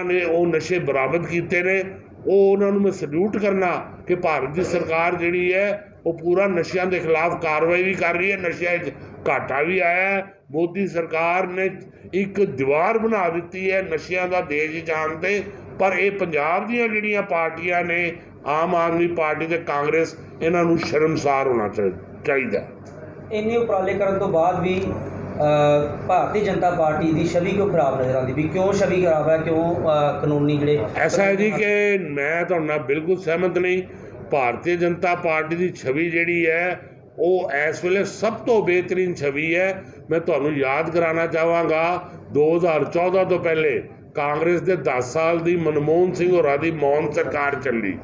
ने वो नशे बरामद किए ने, वो उन्होंने मैं सल्यूट करना कि भारत की सरकार जिहड़ी है वो पूरा नशियां के खिलाफ कार्रवाई भी कर रही है, नशिया घाटा भी आया है। मोदी सरकार ने एक दीवार बना दी है नशियां का देश जान ते, पर ये पंजाब दीयां जिहड़ियां पार्टियां ने, आम आदमी पार्टी ते कांग्रेस, इन्हां नूं शर्मसार होना चाहिए। इन्ने उपराले करन तो बाद भी भारतीय जनता पार्टी की छवि क्यों खराब नज़र आती, भी क्यों छवि खराब है, क्यों कानूनी जिहड़े ऐसा है जी कि मैं तुहाडे नाल बिल्कुल सहमत नहीं। भारतीय जनता पार्टी की छवि जिहड़ी है वो इस वेले सब तो बेहतरीन छवि है। मैं तुहानूं याद कराना चाहांगा 2014 तो पहले कांग्रेस के 10 साल की मनमोहन सिंह होरां दी मौन सरकार चली,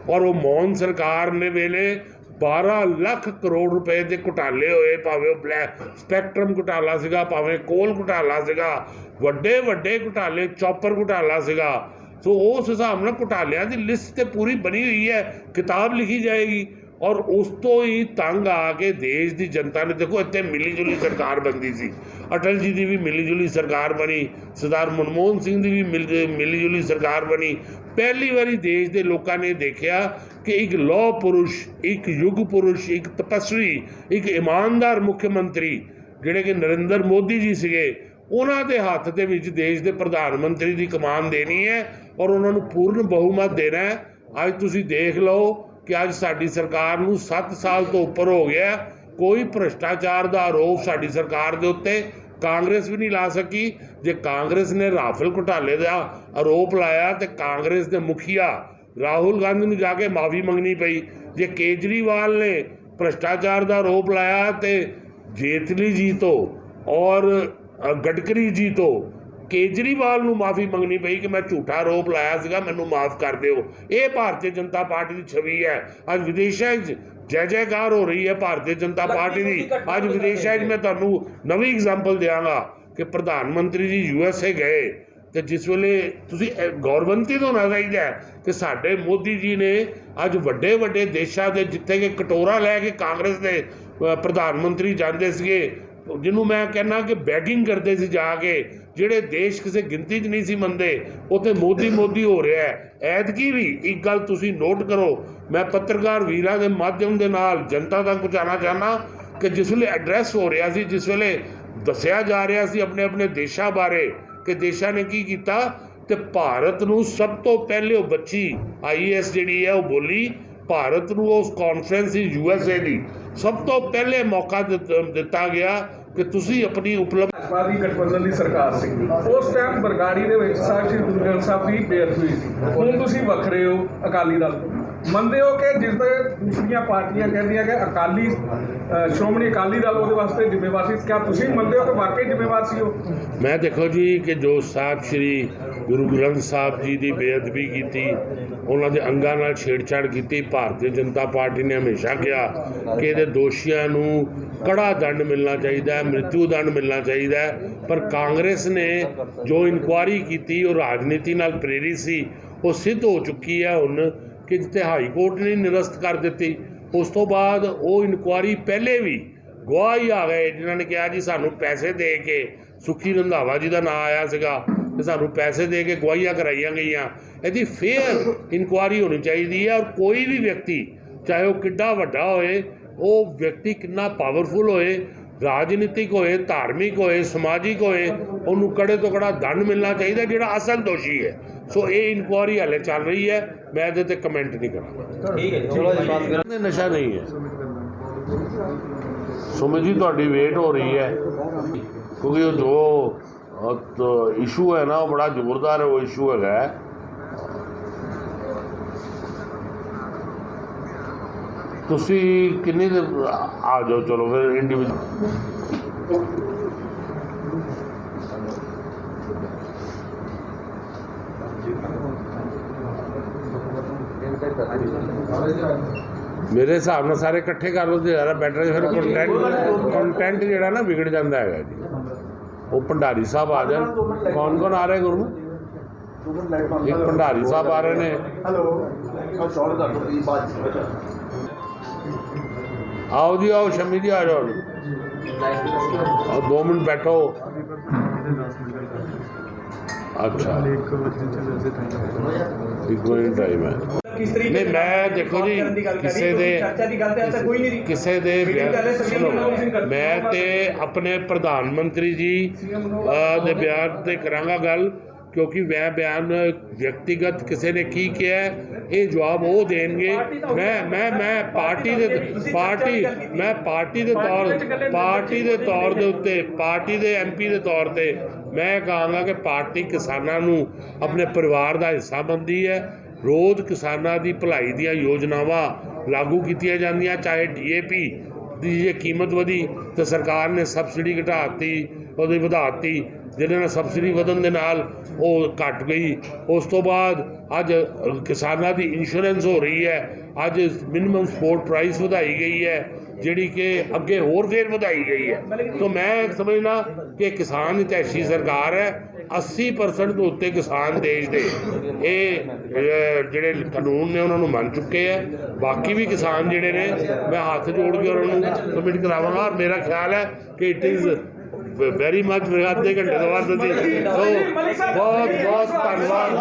और वो मौन सरकार ने वेले 12 लाख करोड़ रुपए के घोटाले होए, भावें ब्लैक स्पैक्ट्रम घोटाला सीगा, भावें कोल घोटाला सीगा, वड्डे वड्डे घोटाले, चॉपर घोटाला सीगा। सो उस हिसाब नाल घोटालियां दी लिस्ट ते पूरी बनी हुई है, किताब लिखी जाएगी। और उस तो ही तंग आके देश की जनता ने, देखो इतने मिली जुली सरकार बनती सी, अटल जी की भी मिली जुली सरकार बनी, सरदार मनमोहन सिंह की भी मिली जुली सरकार बनी। पहली बारी देश के लोगों ने देखा कि एक लौह पुरुष, एक युग पुरुष, एक तपस्वी, एक ईमानदार मुख्यमंत्री जिहड़े कि नरेंद्र मोदी जी सीगे, उन्हां दे हत्थ दे विच देश के प्रधानमंत्री की कमान देनी है और उन्होंने पूर्ण बहुमत देना है। अज तुसीं देख लो कि अज साडी सरकार नूं 7 साल तो उपर हो गया, कोई भ्रष्टाचार का आरोप साडी सरकार के उत्ते कांग्रेस भी नहीं ला सकी। जे कांग्रेस ने राफेल घोटाले का आरोप लाया तो कांग्रेस के मुखिया राहुल गांधी ने जाके माफ़ी मंगनी पई। जे केजरीवाल ने भ्रष्टाचार का आरोप लाया तो जेतली जी तो और गडकरी जी तो केजरीवाल नूं माफ़ी मंगनी पई कि मैं झूठा आरोप लाया सीगा, मैनूं माफ़ कर दिओ। ये भारतीय जनता पार्टी की छवि है। अज विदेशों जय जयकार हो रही है भारतीय जनता पार्टी की। अज विदेशों मैं तुहानूं नवीं एग्जाम्पल देंगा कि प्रधानमंत्री जी USA गए तो जिस वेले तुसीं गौरवंतित होना चाहिए कि साडे मोदी जी ने अज वड्डे वड्डे देशों के जिथे कि कटोरा लैके कांग्रेस के प्रधानमंत्री जाते सीगे, जिन्हों मैं कहना कि बैगिंग करते सी जाके, जिहड़े देश किसी गिनती च नहीं सी मनते, उत्थे मोदी मोदी हो रहा है। ऐतकी भी एक गल तुसीं नोट करो, मैं पत्रकार वीरां दे माध्यम दे नाल जनता तक पहुँचाना चाहना कि जिस वेले एड्रैस हो रहा सी, जिस वेले दस्सिया जा रहा सी अपने अपने देशों बारे कि देशों ने की कीता, ते भारत नूं सब तो पहले वो बच्ची IAS जिहड़ी है वो बोली, भारत नूं उस कॉन्फ्रेंस USA की सब तो पहले मौका दिता गया कि तुसीं अपनी उपलब्ध भाजपा की गठबंधन की सरकार सी, उस टाइम बरगाड़ी दे विच साहिब श्री गुरु ग्रंथ साहिब की बेअदबी सी। हुण तुसीं वखरे हो अकाली दल तो ਮੰਨਦੇ ਹੋ ਕਿ ਜਿਸ ਤੇ ਦੂਸਰੀਆਂ ਪਾਰਟੀਆਂ ਕਹਿੰਦੀਆਂ ਕਿ ਅਕਾਲੀ ਸ਼੍ਰੋਮਣੀ ਅਕਾਲੀ ਦਲ ਉਹਦੇ ਵਾਸਤੇ ਜ਼ਿੰਮੇਵਾਰ ਸੀ, क्या ਤੁਸੀਂ ਮੰਨਦੇ ਹੋ ਕਿ ਵਾਕਈ ਜ਼ਿੰਮੇਵਾਰ ਸੀ ਉਹ? मैं देखो जी कि जो साहब श्री गुरु ग्रंथ साहब जी की बेअदबी की, उन्होंने अंगां नाल छेड़छाड़ की, भारतीय जनता पार्टी ने हमेशा कहा कि ये दोषियों नूं कड़ा दंड मिलना चाहिए, मृत्यु दंड मिलना चाहिए। पर कांग्रेस ने जो इनकुआरी की वो राजनीति नाल प्रेरित सी, वो सिद्ध हो चुकी है हुण कि जिथे हाई कोर्ट ने निरस्त कर दी। उस तो बाद वो इनकुआरी पहले भी गवाह ही आ गए जिन्होंने कहा जी सानू पैसे दे के, सुखी रंधावा जी का नाम आया सीगा कि सानू पैसे दे के गवाहियां कराइया गई। यदि फेयर इनकुआरी होनी चाहिए है, और कोई भी व्यक्ति चाहे वो किड्डा वड्डा होए, वो व्यक्ति कितना पावरफुल होए, राजनीतिक होए, धार्मिक होए, समाजिक होए, उन्होंने कड़े तो कड़ा दंड मिलना चाहिए जिहड़ा असल दोषी है। सो ये इनकुआरी हाले चल रही है, मैं इहदे ते कमेंट नहीं करांगा। नशा नहीं है सुमित जी, तुहाडी वेट हो रही है क्योंकि जो इशू है ना वो बड़ा जोरदार है, वो इशू है। तुसी किन्नी आ जाओ, चलो फिर इंडिविजुअल मेरे हिसाब नाल सारे इकट्ठे कर लो तो ज़्यादा बैटर है। फिर कंटेंट जिहड़ा ना बिगड़ जाता है जी। वो भंडारी साहब आ जाए, कौन कौन आ रहे गुरु? एक भंडारी साहब आ रहे हैं। आओ जी, आओ शमी जी, आ जाओ, और 2 मिनट बैठो। अच्छा, ਇੱਕੋ ਹੀ ਟਾਈਮ ਹੈ। ਕਿਸ ਤਰੀਕੇ ਨਹੀਂ ਮੈਂ ਦੇਖੋ ਜੀ ਕਿਸੇ ਦੇ ਚਰਚਾ ਦੀ ਗੱਲ ਤੇ ਅੱਜ ਤੱਕ ਕੋਈ ਨਹੀਂ ਰਹੀ। ਕਿਸੇ ਦੇ ਸੁਣੋ, ਮੈਂ ਤੇ ਆਪਣੇ ਪ੍ਰਧਾਨ ਮੰਤਰੀ ਜੀ ਦੇ ਬਿਆਨ ਤੇ ਕਰਾਂਗਾ ਗੱਲ, ਕਿਉਂਕਿ ਮੈਂ ਬਿਆਨ ਵਿਅਕਤੀਗਤ ਕਿਸੇ ਨੇ ਕੀ ਕਿਹਾ ਹੈ, ਇਹ ਜਵਾਬ ਉਹ ਦੇਣਗੇ। ਮੈਂ ਪਾਰਟੀ ਦੇ ਤੌਰ ਦੇ ਉੱਤੇ, ਪਾਰਟੀ ਦੇ MP ਦੇ ਤੌਰ ਤੇ ਮੈਂ ਕਹਾਂਗਾ ਕਿ ਪਾਰਟੀ ਕਿਸਾਨਾਂ ਨੂੰ ਆਪਣੇ ਪਰਿਵਾਰ ਦਾ ਹਿੱਸਾ ਮੰਨਦੀ ਹੈ। ਰੋਜ਼ ਕਿਸਾਨਾਂ ਦੀ ਭਲਾਈ ਦੀਆਂ ਯੋਜਨਾਵਾਂ ਲਾਗੂ ਕੀਤੀਆਂ ਜਾਂਦੀਆਂ, ਚਾਹੇ DAP ਦੀ ਜੇ ਕੀਮਤ ਵਧੀ ਤਾਂ ਸਰਕਾਰ ਨੇ ਸਬਸਿਡੀ ਘਟਾ ਦਿੱਤੀ, ਉਹਦੀ ਵਧਾ ਦਿੱਤੀ, ਜਿਹਦੇ ਨਾਲ ਸਬਸਿਡੀ ਵਧਣ ਦੇ ਨਾਲ ਉਹ ਘਟ ਗਈ। ਉਸ ਤੋਂ ਬਾਅਦ ਅੱਜ ਕਿਸਾਨਾਂ ਦੀ ਇੰਸ਼ੋਰੈਂਸ ਹੋ ਰਹੀ ਹੈ, ਅੱਜ ਮਿਨੀਮਮ ਸਪੋਰਟ ਪ੍ਰਾਈਸ ਵਧਾਈ ਗਈ ਹੈ, ਜਿਹੜੀ ਕਿ ਅੱਗੇ ਹੋਰ ਫੇਰ ਵਧਾਈ ਗਈ ਹੈ। ਤਾਂ ਮੈਂ ਸਮਝਣਾ ਕਿ ਕਿਸਾਨ ਹਿਤੈਸ਼ੀ ਸਰਕਾਰ ਹੈ। 80% ਤੋਂ ਉੱਤੇ ਕਿਸਾਨ ਦੇਸ਼ ਦੇ ਇਹ ਜਿਹੜੇ ਕਾਨੂੰਨ ਨੇ ਉਹਨਾਂ ਨੂੰ ਮੰਨ ਚੁੱਕੇ ਹੈ। ਬਾਕੀ ਵੀ ਕਿਸਾਨ ਜਿਹੜੇ ਨੇ ਮੈਂ ਹੱਥ ਜੋੜ ਕੇ ਉਹਨਾਂ ਨੂੰ ਸਬਮਿਟ ਕਰਾਵਾਂਗਾ, ਔਰ ਮੇਰਾ ਖਿਆਲ ਹੈ ਕਿ ਇਟ ਇਜ਼ ਵੈਰੀ ਮਚ। ਮੇਰਾ ਅੱਧੇ ਘੰਟੇ ਤੋਂ ਬਾਅਦ ਤੁਸੀਂ ਬਹੁਤ ਬਹੁਤ ਧੰਨਵਾਦ,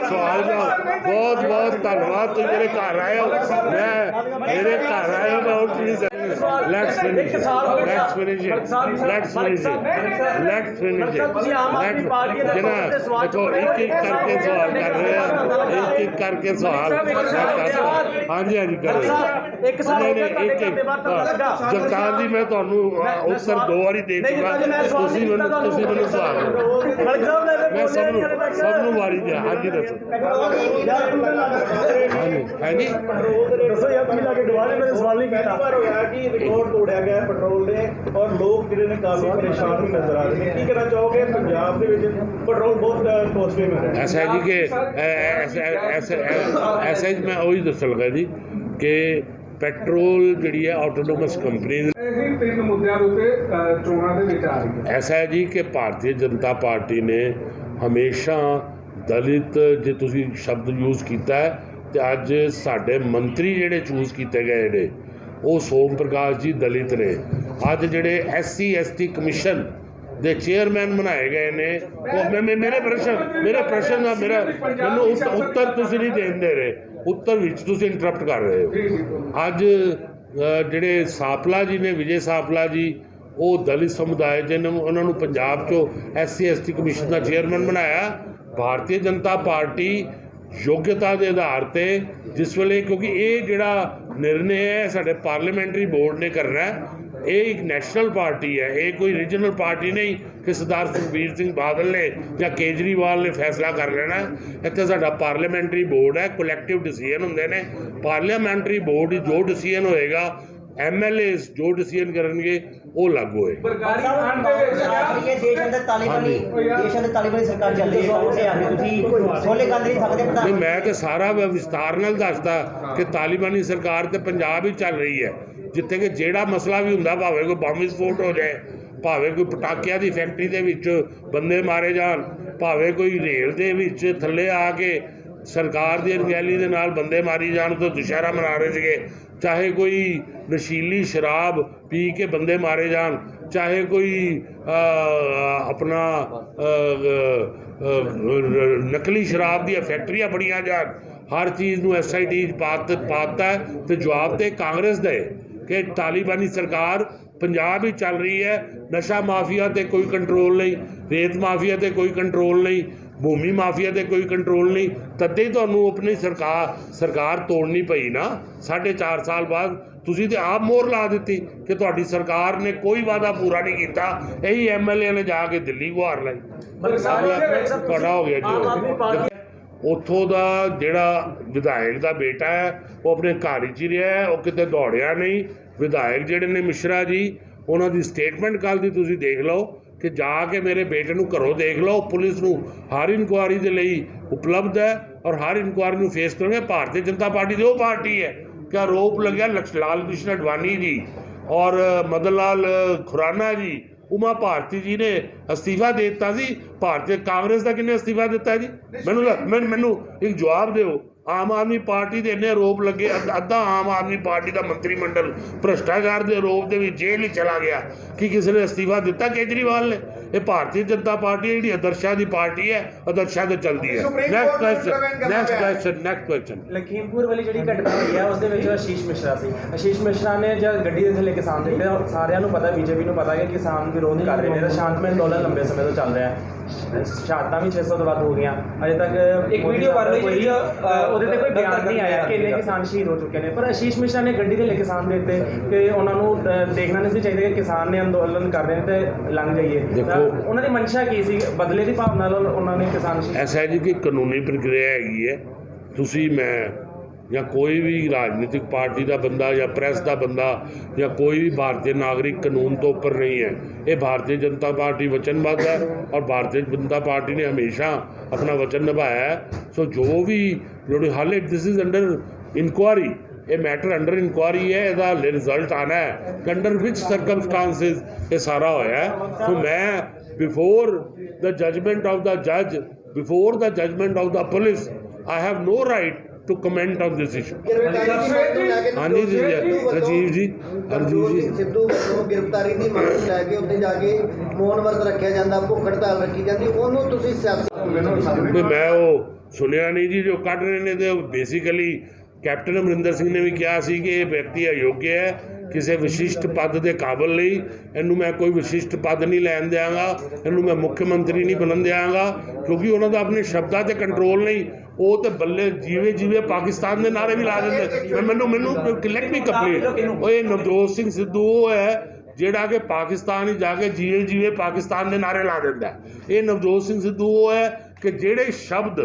ਸਵਾਲ ਦਾ ਬਹੁਤ ਬਹੁਤ ਧੰਨਵਾਦ। ਤੁਸੀਂ ਮੇਰੇ ਘਰ ਆਏ ਹੋ, ਮੇਰੇ ਘਰ ਆਏ ਹੋ, ਮੈਂ ਹੁਣ ਨਹੀਂ ਸਕਦਾ। Let's finish it. Let's finish it. Let's finish it. Let's finish it. देखो एक करके सवाल कर रहे हैं, एक करके सवाल ਹਾਂਜੀ ਹਾਂਜੀ ਕਰੋ। ਜਗਤਾਰ ਜੀ ਮੈਂ ਤੁਹਾਨੂੰ ਉੱਤਰ 2 ਵਾਰੀ ਦੇ ਚੁੱਕਾ, ਤੁਸੀਂ ਮੈਨੂੰ ਸਵਾਲ ਮੈਂ ਸਭ ਨੂੰ ਵਾਰੀ ਦਿਆ। ਹਾਂਜੀ ਦੱਸੋ। ਹਾਂਜੀ ਦੱਸੋ ਯਾਰ, ਤੁਸੀਂ ਲਾ ਕੇ ਗਵਾਹ ਨੇ, ਮੈਂ ਸਵਾਲ ਨਹੀਂ ਕੀਤਾ। ਹੋਇਆ ਕਿ ਰਿਕਾਰਡ ਤੋੜਿਆ ਗਿਆ ਪੈਟਰੋਲ ਦੇ, ਔਰ ਲੋਕ ਜਿਹੜੇ ਨੇ ਕਾਫੀ ਪਰੇਸ਼ਾਨ ਵੀ ਨਜ਼ਰ ਆ ਰਹੇ ਨੇ। ਕੀ ਕਹਿਣਾ ਚਾਹੋਗੇ, ਪੰਜਾਬ ਦੇ ਵਿੱਚ ਪੈਟਰੋਲ ਬਹੁਤ ਕੋਸਟਲੀ ਮਿਲ ਰਿਹਾ? ऐसा है जी कि ऐसा मैं वही दस लगा जी कि ਪੈਟਰੋਲ ਜਿਹੜੀ ਹੈ ਆਟੋਨੋਮਸ ਕੰਪਨੀ ਇਹ 3 ਮੁੱਦਿਆਂ ਦੇ ਉੱਤੇ ਚੋਣਾਂ ਦੇ ਵਿੱਚ ਆ ਰਹੀ ਹੈ। ਐਸਾ ਹੈ ਜੀ ਕਿ ਭਾਰਤੀ ਜਨਤਾ ਪਾਰਟੀ ਨੇ ਹਮੇਸ਼ਾ ਦਲਿਤ, ਜੇ ਤੁਸੀਂ ਸ਼ਬਦ ਯੂਜ਼ ਕੀਤਾ ਹੈ, ਤੇ ਅੱਜ ਸਾਡੇ ਮੰਤਰੀ ਜਿਹੜੇ ਚੂਜ਼ ਕੀਤੇ ਗਏ ਨੇ ਉਹ ਸੋਮ ਪ੍ਰਕਾਸ਼ ਜੀ ਦਲਿਤ ਨੇ। ਅੱਜ ਜਿਹੜੇ SC ST ਕਮਿਸ਼ਨ ਦੇ ਚੇਅਰਮੈਨ ਬਣਾਏ ਗਏ ਨੇ, ਉਹ ਮੇਰੇ ਪ੍ਰਸ਼ਨ ਦਾ ਮੈਨੂੰ ਉੱਤਰ ਤੁਸੀਂ ਨਹੀਂ ਦੇ ਰਹੇ, ਉੱਤਰ ਵਿੱਚ ਤੁਸੀਂ ਇੰਟਰਪਟ ਕਰ ਰਹੇ ਹੋ। ਅੱਜ ਜਿਹੜੇ ਸਾਪਲਾ ਜੀ ਨੇ, ਵਿਜੇ ਸਾਪਲਾ ਜੀ, ਉਹ ਦਲਿਤ ਸਮੁਦਾਇ ਦੇ ਨੇ, ਉਹਨਾਂ ਨੂੰ ਪੰਜਾਬ 'ਚੋਂ SC ST ਕਮਿਸ਼ਨ ਦਾ ਚੇਅਰਮੈਨ ਬਣਾਇਆ। ਭਾਰਤੀ ਜਨਤਾ ਪਾਰਟੀ ਯੋਗਤਾ ਦੇ ਆਧਾਰ 'ਤੇ ਜਿਸ ਵੇਲੇ, ਕਿਉਂਕਿ ਇਹ ਜਿਹੜਾ ਨਿਰਣੇ ਹੈ ਸਾਡੇ ਪਾਰਲੀਮੈਂਟਰੀ ਬੋਰਡ ਨੇ ਕਰਨਾ ਹੈ, ਇਹ ਇੱਕ ਨੈਸ਼ਨਲ ਪਾਰਟੀ ਹੈ, ਇਹ ਕੋਈ ਰੀਜਨਲ ਪਾਰਟੀ ਨਹੀਂ ਕਿ ਸਰਦਾਰ ਸੁਖਬੀਰ ਸਿੰਘ ਬਾਦਲ ਨੇ ਜਾਂ ਕੇਜਰੀਵਾਲ ਨੇ ਫੈਸਲਾ ਕਰ ਲੈਣਾ। ਇੱਥੇ ਸਾਡਾ ਪਾਰਲੀਮੈਂਟਰੀ ਬੋਰਡ ਹੈ, ਕਲੈਕਟਿਵ ਡਿਸੀਜਨ ਹੁੰਦੇ ਨੇ। ਪਾਰਲੀਮੈਂਟਰੀ ਬੋਰਡ ਜੋ ਡਿਸੀਜਨ ਹੋਏਗਾ, MLAs ਜੋ ਡਿਸੀਜਨ ਕਰਨਗੇ ਉਹ ਲਾਗੂ ਹੋਏ। ਨਹੀਂ, ਮੈਂ ਤੇ ਸਾਰਾ ਵਿਸਤਾਰ ਨਾਲ ਦੱਸਦਾ ਕਿ ਤਾਲਿਬਾਨੀ ਸਰਕਾਰ ਤੇ ਪੰਜਾਬ ਹੀ ਚੱਲ ਰਹੀ ਹੈ, ਜਿੱਥੇ ਕਿ ਜਿਹੜਾ ਮਸਲਾ ਵੀ ਹੁੰਦਾ, ਭਾਵੇਂ ਕੋਈ ਬੰਬ ਵਿਸਫੋਟ ਹੋ ਜਾਏ, ਭਾਵੇਂ ਕੋਈ ਪਟਾਕਿਆਂ ਦੀ ਫੈਕਟਰੀ ਦੇ ਵਿੱਚ ਬੰਦੇ ਮਾਰੇ ਜਾਣ, ਭਾਵੇਂ ਕੋਈ ਰੇਲ ਦੇ ਵਿੱਚ ਥੱਲੇ ਆ ਕੇ ਸਰਕਾਰ ਦੀ ਅਣਗਹਿਲੀ ਦੇ ਨਾਲ ਬੰਦੇ ਮਾਰੀ ਜਾਣ ਤੋਂ ਦੁਸ਼ਹਿਰਾ ਮਨਾ ਰਹੇ ਸੀਗੇ, ਚਾਹੇ ਕੋਈ ਨਸ਼ੀਲੀ ਸ਼ਰਾਬ ਪੀ ਕੇ ਬੰਦੇ ਮਾਰੇ ਜਾਣ, ਚਾਹੇ ਕੋਈ ਆਪਣਾ ਨਕਲੀ ਸ਼ਰਾਬ ਦੀਆਂ ਫੈਕਟਰੀਆਂ ਬਣੀਆਂ ਜਾਣ, ਹਰ ਚੀਜ਼ ਨੂੰ SIT ਪਾਤਾ ਤੇ ਜਵਾਬ ਤੇ ਕਾਂਗਰਸ ਦੇ ਕਿ ਤਾਲਿਬਾਨੀ ਸਰਕਾਰ ਪੰਜਾਬ ਵਿੱਚ ਚੱਲ ਰਹੀ ਹੈ। ਨਸ਼ਾ ਮਾਫੀਆ ਤੇ ਕੋਈ ਕੰਟਰੋਲ ਨਹੀਂ, ਰੇਤ ਮਾਫੀਆ ਤੇ ਕੋਈ ਕੰਟਰੋਲ ਨਹੀਂ, ਭੂਮੀ ਮਾਫੀਆ ਤੇ ਕੋਈ ਕੰਟਰੋਲ ਨਹੀਂ। ਤਦੇ ਤੁਹਾਨੂੰ ਆਪਣੀ ਸਰਕਾਰ ਤੋੜਨੀ ਪਈ ਨਾ। 4.5 ਸਾਲ ਬਾਅਦ ਤੁਸੀਂ ਤੇ ਆਪ ਮੋਹਰ ਲਾ ਦਿੱਤੀ ਕਿ ਤੁਹਾਡੀ ਸਰਕਾਰ ਨੇ ਕੋਈ ਵਾਅਦਾ ਪੂਰਾ ਨਹੀਂ ਕੀਤਾ। ਇਹੀ MLA ਨੇ ਜਾ ਕੇ ਦਿੱਲੀ ਗੁਹਾਰ ਲਾਈ, ਤੁਹਾਡਾ ਹੋ ਗਿਆ ਜੀ। ਉੱਥੋਂ ਦਾ ਜਿਹੜਾ ਵਿਧਾਇਕ ਦਾ ਬੇਟਾ ਹੈ ਉਹ ਆਪਣੇ ਘਰ 'ਚ ਹੀ ਰਿਹਾ, ਉਹ ਕਿਤੇ ਦੌੜਿਆ ਨਹੀਂ। ਵਿਧਾਇਕ ਜਿਹੜੇ ਨੇ ਮਿਸ਼ਰਾ ਜੀ, ਉਹਨਾਂ ਦੀ ਸਟੇਟਮੈਂਟ ਕੱਲ੍ਹ ਦੀ ਤੁਸੀਂ ਦੇਖ ਲਓ ਕਿ ਜਾ ਕੇ ਮੇਰੇ ਬੇਟੇ ਨੂੰ ਘਰੋਂ ਦੇਖ ਲਓ। ਪੁਲਿਸ ਨੂੰ ਹਰ ਇਨਕੁਆਇਰੀ ਦੇ ਲਈ ਉਪਲਬਧ ਹੈ ਔਰ ਹਰ ਇਨਕੁਆਇਰੀ ਨੂੰ ਫੇਸ ਕਰਨਗੇ। ਭਾਰਤੀ ਜਨਤਾ ਪਾਰਟੀ ਦੀ ਉਹ ਪਾਰਟੀ ਹੈ ਕਿ ਆਰੋਪ ਲੱਗਿਆ ਲਾਲ ਕ੍ਰਿਸ਼ਨ ਅਡਵਾਨੀ ਜੀ ਔਰ ਮਦਨ ਲਾਲ ਖੁਰਾਨਾ ਜੀ, ਉਮਾ ਭਾਰਤੀ ਜੀ ਨੇ ਅਸਤੀਫਾ ਦੇ ਦਿੱਤਾ ਸੀ। ਭਾਰਤੀ ਕਾਂਗਰਸ ਦਾ ਕਿੰਨੇ ਅਸਤੀਫਾ ਦਿੱਤਾ ਜੀ? ਮੈਨੂੰ ਇੱਕ ਜਵਾਬ ਦਿਓ। ਆਮ ਆਦਮੀ ਪਾਰਟੀ ਦੇ ਇੰਨੇ ਆਰੋਪ ਲੱਗੇ, ਅੱਧਾ ਆਮ ਆਦਮੀ ਪਾਰਟੀ ਦਾ ਮੰਤਰੀ ਮੰਡਲ ਭ੍ਰਿਸ਼ਟਾਚਾਰ ਦੇ ਆਰੋਪ ਦੇ ਵਿੱਚ ਜੇਲ੍ਹ ਹੀ ਚਲਾ ਗਿਆ। ਕੀ ਕਿਸੇ ਨੇ ਅਸਤੀਫਾ ਦਿੱਤਾ? ਕੇਜਰੀਵਾਲ ਨੇ। ਇਹ ਭਾਰਤੀ ਜਨਤਾ ਪਾਰਟੀ ਜਿਹੜੀ ਆਦਰਸ਼ਾਂ ਦੀ ਪਾਰਟੀ ਹੈ, ਆਦਰਸ਼ਾਂ ਤੇ ਚੱਲਦੀ ਹੈ। ਨੈਕਸਟ ਕੁਐਸਚਨ ਲਖੀਮਪੁਰ ਵਾਲੀ ਜਿਹੜੀ ਘਟਨਾ ਹੋਈ ਹੈ ਉਸ ਦੇ ਵਿੱਚ ਆਸ਼ੀਸ਼ ਮਿਸ਼ਰਾ ਸੀ। ਆਸ਼ੀਸ਼ ਮਿਸ਼ਰਾ ਨੇ ਜਦ ਗੱਡੀ ਦੇ ਥੱਲੇ ਕਿਸਾਨ ਦਿੱਤੇ, ਸਾਰਿਆਂ ਨੂੰ ਪਤਾ, ਬੀਜੇਪੀ ਨੂੰ ਪਤਾ ਕਿ ਕਿਸਾਨ ਵਿਰੋਧ ਕਰ ਰਹੇ ਨੇ, ਤਾਂ ਸ਼ਾਂਤਮਈ ਅੰਦੋਲਨ ਲੰਬੇ ਸਮੇਂ ਤੋਂ ਚੱਲ ਰਿਹਾ ਹੈ। ਸ਼ਹਾਦਤਾਂ ਵੀ 600 ਤੋਂ ਵੱਧ ਹੋ ਗਈਆਂ ਅਜੇ ਤੱਕ। ਇੱਕ ਵੀਡੀਓ ਵਾਇਰਲ ਹੋਈ ਆ, ਉਹਦੇ ਤੇ ਕੋਈ ਬਿਆਨ ਨਹੀਂ ਆਇਆ ਕਿ ਇੰਨੇ ਕਿਸਾਨ ਸ਼ਹੀਦ ਹੋ ਚੁੱਕੇ ਨੇ, ਪਰ ਆਸ਼ੀਸ਼ ਮਿਸ਼ਰਾ ਨੇ ਗੱਡੀ ਦੇ ਲੈ ਕਿਸਾਨ ਦੇ ਦਿੱਤੇ ਕਿ ਉਹਨਾਂ ਨੂੰ ਦੇਖਣਾ ਨਹੀਂ ਸੀ ਚਾਹੀਦਾ ਕਿ ਕਿਸਾਨ ਨੇ ਅੰਦੋਲਨ ਕਰ ਰਹੇ ਨੇ ਤੇ ਲੰਘ ਜਾਈਏ। ਤਾਂ ਉਹਨਾਂ ਦੀ ਮਨਸ਼ਾ ਕੀ ਸੀ? ਬਦਲੇ ਦੀ ਭਾਵਨਾ ਨਾਲ ਉਹਨਾਂ ਨੇ ਕਿਸਾਨ ਐਸਾ ਹੈ ਜੀ ਕਿ ਕਾਨੂੰਨੀ ਪ੍ਰਕਿਰਿਆ ਹੈਗੀ ਹੈ। ਤੁਸੀਂ, ਮੈਂ ਜਾਂ ਕੋਈ ਵੀ ਰਾਜਨੀਤਿਕ ਪਾਰਟੀ ਦਾ ਬੰਦਾ ਜਾਂ ਪ੍ਰੈਸ ਦਾ ਬੰਦਾ ਜਾਂ ਕੋਈ ਵੀ ਭਾਰਤੀ ਨਾਗਰਿਕ ਕਾਨੂੰਨ ਤੋਂ ਉੱਪਰ ਨਹੀਂ ਹੈ। ਇਹ ਭਾਰਤੀ ਜਨਤਾ ਪਾਰਟੀ ਵਚਨਬੱਧ ਹੈ ਔਰ ਭਾਰਤੀ ਜਨਤਾ ਪਾਰਟੀ ਨੇ ਹਮੇਸ਼ਾ ਆਪਣਾ ਵਚਨ ਨਿਭਾਇਆ ਹੈ। ਸੋ ਜੋ ਵੀ ਹਾਲੇ ਦਿਸ ਇਜ਼ ਅੰਡਰ ਇਨਕੁਆਰੀ, ਇਹ ਮੈਟਰ ਅੰਡਰ ਇਨਕੁਆਰੀ ਹੈ। ਇਹਦਾ ਰਿਜ਼ਲਟ ਆਉਣਾ ਹੈ ਕਿ ਅੰਡਰ ਵਿਚ ਸਰਕਮਸਟਾਂਸਿਸ ਇਹ ਸਾਰਾ ਹੋਇਆ ਹੈ। ਸੋ ਮੈਂ before the judgement of the ਜੱਜ, before the judgement of the police, I have no right to comment on this issue। ਹਾਂਜੀ ਜੀ, ਰਾਜੀਵ ਜੀ, ਹਰਜੀਤ ਜੀ, ਸਿੱਧੂ ਵੱਲੋਂ ਗ੍ਰਿਫਤਾਰੀ ਦੀ ਮੰਗ ਨੂੰ ਲੈ ਕੇ ਉੱਥੇ ਜਾ ਕੇ ਮੌਨ ਵਰਤ ਰੱਖਿਆ ਜਾਂਦਾ, ਭੁੱਖ ਹੜਤਾਲ ਰੱਖੀ ਜਾਂਦੀ, ਉਹਨੂੰ ਤੁਸੀਂ ਵੀ ਮੈਂ ਉਹ ਸੁਣਿਆ ਨਹੀਂ ਜੀ ਜੋ ਕੱਢ ਰਹੇ ਨੇ। ਤੇ ਬੇਸਿਕਲੀ ਕੈਪਟਨ ਅਮਰਿੰਦਰ ਸਿੰਘ ਨੇ ਵੀ ਕਿਹਾ ਸੀ ਕਿ ਇਹ ਵਿਅਕਤੀ ਅਯੋਗ ਹੈ ਕਿਸੇ ਵਿਸ਼ਿਸ਼ਟ ਪਦ ਦੇ ਕਾਬਲ ਲਈ, ਇਹਨੂੰ ਮੈਂ ਕੋਈ ਵਿਸ਼ਿਸ਼ਟ ਪਦ ਨਹੀਂ ਲੈਣ ਦਿਆਂਗਾ, ਇਹਨੂੰ ਮੈਂ ਮੁੱਖ ਮੰਤਰੀ ਨਹੀਂ ਬਣਨ ਦਿਆਂਗਾ, ਕਿਉਂਕਿ ਉਹਨਾਂ ਦਾ ਆਪਣੇ ਸ਼ਬਦਾਂ ਤੇ ਕੰਟਰੋਲ ਨਹੀਂ। ਉਹ ਤੇ ਬੱਲੇ ਜਿਵੇਂ ਪਾਕਿਸਤਾਨ ਦੇ ਨਾਰੇ ਵੀ ਲਾ ਦਿੰਦੇ। ਮੈਨੂੰ ਲੈਟ ਮੀ ਕੰਪਲੀਟ। ਉਹ ਇਹ ਨਵਜੋਤ ਸਿੰਘ ਸਿੱਧੂ ਉਹ ਹੈ ਜਿਹੜਾ ਕਿ ਪਾਕਿਸਤਾਨ ਹੀ ਜਾ ਕੇ ਜਿਵੇਂ ਪਾਕਿਸਤਾਨ ਦੇ ਨਾਰੇ ਲਾ ਦਿੰਦਾ। ਇਹ ਨਵਜੋਤ ਸਿੰਘ ਸਿੱਧੂ ਉਹ ਹੈ ਕਿ ਜਿਹੜੇ ਸ਼ਬਦ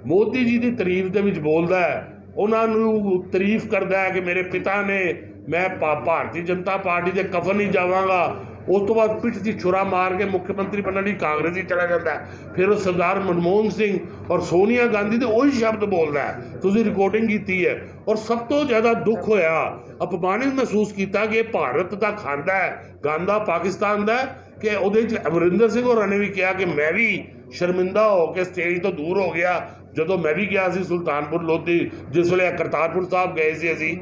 ਮੋਦੀ ਜੀ ਦੀ ਤਾਰੀਫ ਦੇ ਵਿੱਚ ਬੋਲਦਾ ਹੈ, ਉਹਨਾਂ ਨੂੰ ਤਾਰੀਫ ਕਰਦਾ ਹੈ ਕਿ ਮੇਰੇ ਪਿਤਾ ਨੇ, ਮੈਂ ਭਾਰਤੀ ਜਨਤਾ ਪਾਰਟੀ ਦੇ ਕਫਨ ਹੀ ਜਾਵਾਂਗਾ। ਉਸ ਤੋਂ ਬਾਅਦ ਪਿੱਠ ਦੀ ਛੁਰਾ ਮਾਰ ਕੇ ਮੁੱਖ ਮੰਤਰੀ ਬਣਨ ਲਈ ਕਾਂਗਰਸ ਹੀ ਚਲਾ ਜਾਂਦਾ ਹੈ। ਫਿਰ ਉਹ ਸਰਦਾਰ ਮਨਮੋਹਨ ਸਿੰਘ ਔਰ ਸੋਨੀਆ ਗਾਂਧੀ ਦੇ ਉਹੀ ਸ਼ਬਦ ਬੋਲਦਾ ਹੈ। ਤੁਸੀਂ ਰਿਕਾਰਡਿੰਗ ਕੀਤੀ ਹੈ। ਔਰ ਸਭ ਤੋਂ ਜ਼ਿਆਦਾ ਦੁੱਖ ਹੋਇਆ, ਅਪਮਾਨਿਤ ਮਹਿਸੂਸ ਕੀਤਾ ਕਿ ਇਹ ਭਾਰਤ ਦਾ ਖਾਂਦਾ ਹੈ, ਗਾਂਦਾ ਪਾਕਿਸਤਾਨ ਦਾ, ਕਿ ਉਹਦੇ 'ਚ ਅਮਰਿੰਦਰ ਸਿੰਘ ਹੋਰਾਂ ਨੇ ਵੀ ਕਿਹਾ ਕਿ ਮੈਂ ਵੀ ਸ਼ਰਮਿੰਦਾ ਹੋ ਕੇ ਸਟੇਜ ਤੋਂ ਦੂਰ ਹੋ ਗਿਆ ਜਦੋਂ ਮੈਂ ਵੀ ਗਿਆ ਸੀ ਸੁਲਤਾਨਪੁਰ ਲੋਧੀ, ਜਿਸ ਵੇਲੇ ਕਰਤਾਰਪੁਰ ਸਾਹਿਬ ਗਏ ਸੀ ਅਸੀਂ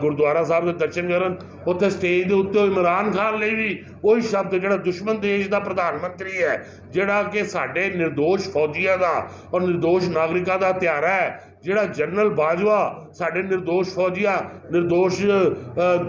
ਗੁਰਦੁਆਰਾ ਸਾਹਿਬ ਦੇ ਦਰਸ਼ਨ ਕਰਨ। ਉੱਥੇ ਸਟੇਜ ਦੇ ਉੱਤੇ ਇਮਰਾਨ ਖਾਨ ਲਈ ਵੀ ਉਹੀ ਸ਼ਬਦ, ਜਿਹੜਾ ਦੁਸ਼ਮਣ ਦੇਸ਼ ਦਾ ਪ੍ਰਧਾਨ ਮੰਤਰੀ ਹੈ, ਜਿਹੜਾ ਕਿ ਸਾਡੇ ਨਿਰਦੋਸ਼ ਫੌਜੀਆਂ ਦਾ ਔਰ ਨਿਰਦੋਸ਼ ਨਾਗਰਿਕਾਂ ਦਾ ਹਥਿਆਰਾ ਹੈ, ਜਿਹੜਾ ਜਨਰਲ ਬਾਜਵਾ ਸਾਡੇ ਨਿਰਦੋਸ਼ ਫੌਜੀਆਂ, ਨਿਰਦੋਸ਼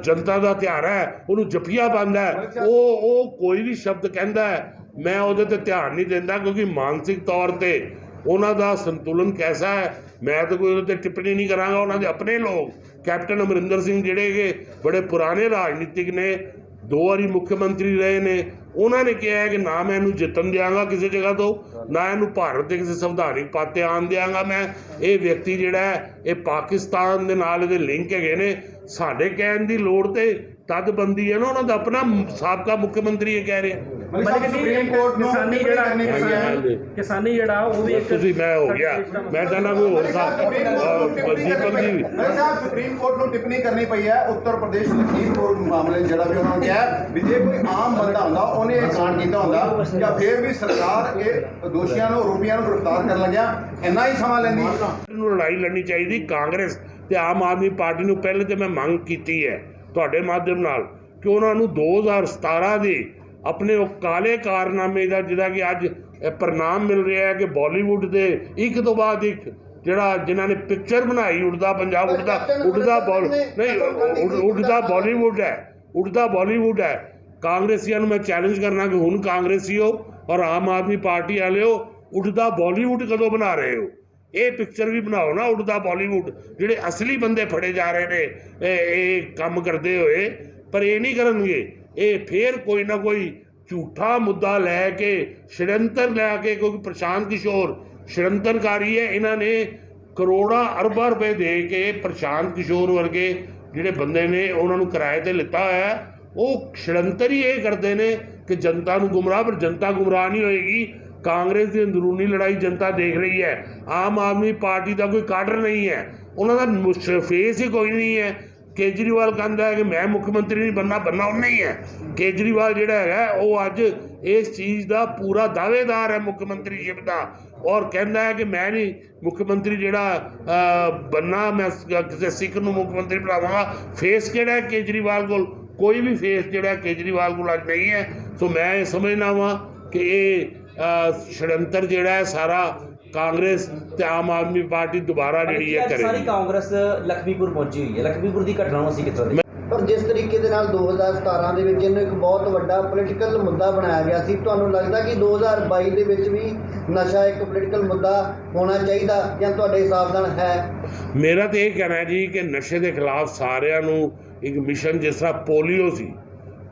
ਜਨਤਾ ਦਾ ਹਥਿਆਰਾ ਹੈ, ਉਹਨੂੰ ਜੱਫੀਆਂ ਪਾਉਂਦਾ ਹੈ। ਉਹ ਕੋਈ ਵੀ ਸ਼ਬਦ ਕਹਿੰਦਾ ਹੈ, ਮੈਂ ਉਹਦੇ ਤੇ ਧਿਆਨ ਨਹੀਂ ਦਿੰਦਾ, ਕਿਉਂਕਿ ਮਾਨਸਿਕ ਤੌਰ ਤੇ ਉਹਨਾਂ ਦਾ ਸੰਤੁਲਨ ਕੈਸਾ ਹੈ ਮੈਂ ਤਾਂ ਕੋਈ ਉਹਦੇ 'ਤੇ ਟਿੱਪਣੀ ਨਹੀਂ ਕਰਾਂਗਾ। ਉਹਨਾਂ ਦੇ ਆਪਣੇ ਲੋਕ, ਕੈਪਟਨ ਅਮਰਿੰਦਰ ਸਿੰਘ ਜਿਹੜੇ ਕਿ ਬੜੇ ਪੁਰਾਣੇ ਰਾਜਨੀਤਿਕ ਨੇ, 2 ਵਾਰੀ ਮੁੱਖ ਮੰਤਰੀ ਰਹੇ ਨੇ, ਉਹਨਾਂ ਨੇ ਕਿਹਾ ਹੈ ਕਿ ਨਾ ਮੈਂ ਇਹਨੂੰ ਜਿੱਤਣ ਦਿਆਂਗਾ ਕਿਸੇ ਜਗ੍ਹਾ ਤੋਂ, ਨਾ ਇਹਨੂੰ ਭਾਰਤ ਦੇ ਕਿਸੇ ਸੰਵਿਧਾਨਿਕ ਪਦ 'ਤੇ ਆਉਣ ਦਿਆਂਗਾ ਮੈਂ। ਇਹ ਵਿਅਕਤੀ ਜਿਹੜਾ ਹੈ ਇਹ ਪਾਕਿਸਤਾਨ ਦੇ ਨਾਲ ਇਹਦੇ ਲਿੰਕ ਹੈਗੇ ਨੇ। ਸਾਡੇ ਕਹਿਣ ਦੀ ਲੋੜ ਤੇ ਤਦ ਬੰਦੀ ਹੈ ਨਾ, ਉਹਨਾਂ ਦਾ ਆਪਣਾ ਸਾਬਕਾ ਮੁੱਖ ਮੰਤਰੀ ਇਹ ਕਹਿ ਰਿਹਾ। ਸੁਪਰੀਮ ਕੋਰਟ ਨੂੰ ਕਿਸਾਨੀ ਜਿਹੜਾ ਉਹ ਵੀ ਇੱਕ ਤੁਸੀਂ ਮੈਂ ਹੋ ਗਿਆ, ਮੈਂ ਚਾਹੁੰਦਾ ਕੋਈ ਹੋਰ ਸਾਹਿਬ ਦੀਪਕ ਜੀ। ਸਾਹਿਬ ਸੁਪਰੀਮ ਕੋਰਟ ਨੂੰ ਟਿੱਪਣੀ ਕਰਨੀ ਪਈ ਹੈ ਉੱਤਰ ਪ੍ਰਦੇਸ਼ ਲਖੀਮਪੁਰ ਮਾਮਲੇ ਜਿਹੜਾ ਵੀ ਉਹਨਾਂ ਨੇ ਕਿਹਾ ਵੀ ਜੇ ਕੋਈ ਆਮ ਬੰਦਾ ਹੁੰਦਾ ਉਹਨੇ ਇਹ ਕਾਂਡ ਕੀਤਾ ਹੁੰਦਾ ਜਾਂ ਫਿਰ ਵੀ ਸਰਕਾਰ ਇਹ ਦੋਸ਼ੀਆਂ ਨੂੰ, ਆਰੋਪੀਆਂ ਨੂੰ ਗ੍ਰਿਫਤਾਰ ਕਰਨ ਲੱਗਿਆ ਇੰਨਾ ਹੀ ਸਮਾਂ ਲੈਂਦੀ। ਨੂੰ ਲੜਾਈ ਲੜਨੀ ਚਾਹੀਦੀ ਕਾਂਗਰਸ ਤੇ ਆਮ ਆਦਮੀ ਪਾਰਟੀ ਨੂੰ। ਪਹਿਲੇ ਤੇ ਮੈਂ ਮੰਗ ਕੀਤੀ ਹੈ ਤੁਹਾਡੇ ਮਾਧਿਅਮ ਨਾਲ ਕਿ ਉਹਨਾਂ ਨੂੰ 2017 ਦੇ ਆਪਣੇ ਉਹ ਕਾਲੇ ਕਾਰਨਾਮੇ ਦਾ, ਜਿਹਦਾ ਕਿ ਅੱਜ ਪ੍ਰਣਾਮ ਮਿਲ ਰਿਹਾ ਹੈ ਕਿ ਬਾਲੀਵੁੱਡ ਦੇ ਇੱਕ ਤੋਂ ਬਾਅਦ ਇੱਕ ਜਿਨ੍ਹਾਂ ਨੇ ਪਿਕਚਰ ਬਣਾਈ, ਉੱਡਦਾ ਪੰਜਾਬ, ਉੱਡਦਾ ਬਾਲੀਵੁੱਡ ਹੈ, ਉੱਡਦਾ ਬਾਲੀਵੁੱਡ ਹੈ। ਕਾਂਗਰਸੀਆਂ ਨੂੰ ਮੈਂ ਚੈਲੰਜ ਕਰਨਾ ਕਿ ਹੁਣ ਕਾਂਗਰਸੀ ਹੋ ਔਰ ਆਮ ਆਦਮੀ ਪਾਰਟੀ ਵਾਲਿਓ, ਉੱਡਦਾ ਬਾਲੀਵੁੱਡ ਕਦੋਂ ਬਣਾ ਰਹੇ ਹੋ? ਇਹ ਪਿਕਚਰ ਵੀ ਬਣਾਓ ਨਾ, ਉੱਡਦਾ ਬਾਲੀਵੁੱਡ। ਜਿਹੜੇ ਅਸਲੀ ਬੰਦੇ ਫੜੇ ਜਾ ਰਹੇ ਨੇ ਇਹ ਕੰਮ ਕਰਦੇ ਹੋਏ, ਪਰ ਇਹ ਨਹੀਂ ਕਰਨਗੇ। ਇਹ ਫੇਰ ਕੋਈ ਨਾ ਕੋਈ ਝੂਠਾ ਮੁੱਦਾ ਲੈ ਕੇ, ਸ਼ੜਯੰਤਰ ਲੈ ਕੇ, ਕਿਉਂਕਿ ਪ੍ਰਸ਼ਾਂਤ ਕਿਸ਼ੋਰ ਸ਼ੜਯੰਤਰਕਾਰੀ ਹੈ। ਇਹਨਾਂ ਨੇ ਕਰੋੜਾਂ ਅਰਬਾਂ ਰੁਪਏ ਦੇ ਕੇ ਪ੍ਰਸ਼ਾਂਤ ਕਿਸ਼ੋਰ ਵਰਗੇ ਜਿਹੜੇ ਬੰਦੇ ਨੇ ਉਹਨਾਂ ਨੂੰ ਕਿਰਾਏ 'ਤੇ ਲਿੱਤਾ ਹੋਇਆ। ਉਹ ਸ਼ੜਯੰਤਰ ਹੀ ਇਹ ਕਰਦੇ ਨੇ ਕਿ ਜਨਤਾ ਨੂੰ ਗੁੰਮਰਾਹ, ਪਰ ਜਨਤਾ ਗੁੰਮਰਾਹ ਨਹੀਂ ਹੋਏਗੀ। ਕਾਂਗਰਸ ਦੀ ਅੰਦਰੂਨੀ ਲੜਾਈ ਜਨਤਾ ਦੇਖ ਰਹੀ ਹੈ। ਆਮ ਆਦਮੀ ਪਾਰਟੀ ਦਾ ਕੋਈ ਕਾਡਰ ਨਹੀਂ ਹੈ, ਉਹਨਾਂ ਦਾ ਫੇਸ ਹੀ ਕੋਈ ਨਹੀਂ ਹੈ। ਕੇਜਰੀਵਾਲ ਕਹਿੰਦਾ ਹੈ ਕਿ ਮੈਂ ਮੁੱਖ ਮੰਤਰੀ ਨਹੀਂ ਬਣਨਾ ਉਹਨੇ ਹੀ ਹੈ। ਕੇਜਰੀਵਾਲ ਜਿਹੜਾ ਹੈਗਾ ਉਹ ਅੱਜ ਇਸ ਚੀਜ਼ ਦਾ ਪੂਰਾ ਦਾਅਵੇਦਾਰ ਹੈ ਮੁੱਖ ਮੰਤਰੀਸ਼ਿਪ ਦਾ, ਔਰ ਕਹਿੰਦਾ ਹੈ ਕਿ ਮੈਂ ਨਹੀਂ ਮੁੱਖ ਮੰਤਰੀ ਜਿਹੜਾ ਬਣਨਾ, ਮੈਂ ਕਿਸੇ ਸਿੱਖ ਨੂੰ ਮੁੱਖ ਮੰਤਰੀ ਬਣਾਵਾਂਗਾ। ਫੇਸ ਕਿਹੜਾ ਹੈ ਕੇਜਰੀਵਾਲ ਕੋਲ? ਕੋਈ ਵੀ ਫੇਸ ਜਿਹੜਾ ਕੇਜਰੀਵਾਲ ਕੋਲ ਅੱਜ ਨਹੀਂ ਹੈ। ਸੋ ਮੈਂ ਇਹ ਸਮਝਦਾ ਵਾਂ ਕਿ ਇਹ ਛੜੰਤਰ ਜਿਹੜਾ ਹੈ ਸਾਰਾ ਕਾਂਗਰਸ ਤੇ ਆਮ ਆਦਮੀ ਪਾਰਟੀ ਦੁਬਾਰਾ ਜਿਹੜੀ ਹੈ ਸਾਰੀ ਕਰੇਗੀ। ਕਾਂਗਰਸ ਲਖਮੀਪੁਰ ਪਹੁੰਚੀ ਹੋਈ ਹੈ। ਲਖਮੀਪੁਰ ਦੀ ਘਟਨਾ ਨੂੰ ਅਸੀਂ ਕਿਸ ਤਰ੍ਹਾਂ ਪਰ ਜਿਸ ਤਰੀਕੇ ਦੇ ਨਾਲ 2017 ਦੇ ਵਿੱਚ ਇਹਨੂੰ ਇੱਕ ਬਹੁਤ ਵੱਡਾ ਪੋਲੀਟੀਕਲ ਮੁੱਦਾ ਬਣਾਇਆ ਗਿਆ ਸੀ, ਤੁਹਾਨੂੰ ਲੱਗਦਾ ਕਿ 2022 ਦੇ ਵਿੱਚ ਵੀ ਨਸ਼ਾ ਇੱਕ ਪੋਲੀਟੀਕਲ ਮੁੱਦਾ ਹੋਣਾ ਚਾਹੀਦਾ ਜਾਂ ਤੁਹਾਡੇ ਹਿਸਾਬ ਨਾਲ ਹੈ? ਮੇਰਾ ਤਾਂ ਇਹ ਕਹਿਣਾ ਹੈ ਜੀ ਕਿ ਨਸ਼ੇ ਦੇ ਖਿਲਾਫ ਸਾਰਿਆਂ ਨੂੰ ਇੱਕ ਮਿਸ਼ਨ, ਜਿਸ ਤਰ੍ਹਾਂ ਪੋਲੀਓ ਸੀ,